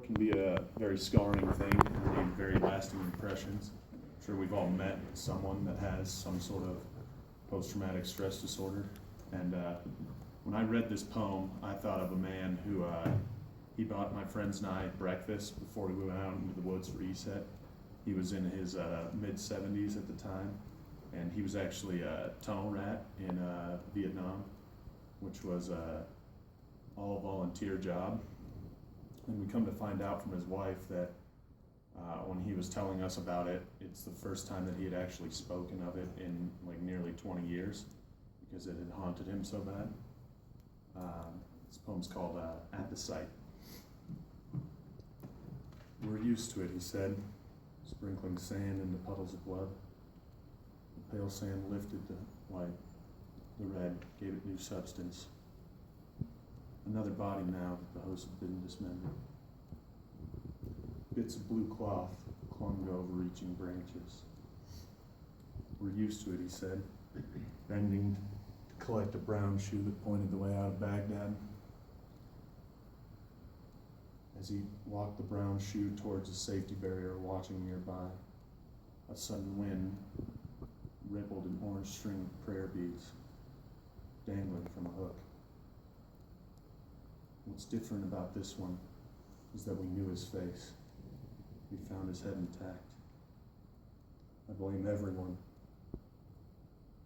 can be a very scarring thing, and leave very lasting impressions. I'm sure we've all met someone that has some sort of post-traumatic stress disorder. And when I read this poem, I thought of a man who, he bought my friends and I breakfast before we went out into the woods for ESET. He was in his mid-70s at the time, and he was actually a tunnel rat in Vietnam, which was a all-volunteer job. And we come to find out from his wife that when he was telling us about it, it's the first time that he had actually spoken of it in like nearly 20 years because it had haunted him so bad. This poem's called At the Sight. We're used to it, he said, sprinkling sand into puddles of blood. The pale sand lifted the white, the red gave it new substance. Another body now that the host had been dismembered. Bits of blue cloth clung to overreaching branches. We're used to it, he said, bending to collect a brown shoe that pointed the way out of Baghdad. As he walked the brown shoe towards a safety barrier watching nearby, a sudden wind rippled an orange string of prayer beads dangling from a hook. What's different about this one is that we knew his face. We found his head intact. I blame everyone.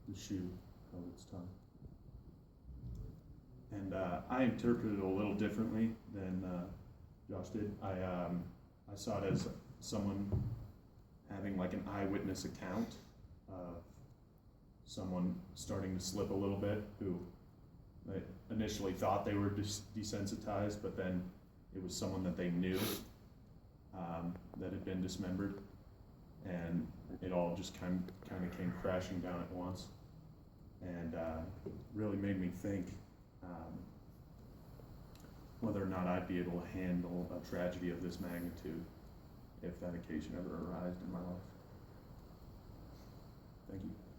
The shoe held its tongue. And I interpreted it a little differently than Josh did. I saw it as someone having like an eyewitness account of someone starting to slip a little bit, who they initially thought they were desensitized, but then it was someone that they knew that had been dismembered, and it all just kind of came crashing down at once, and really made me think whether or not I'd be able to handle a tragedy of this magnitude if that occasion ever arose in my life. Thank you.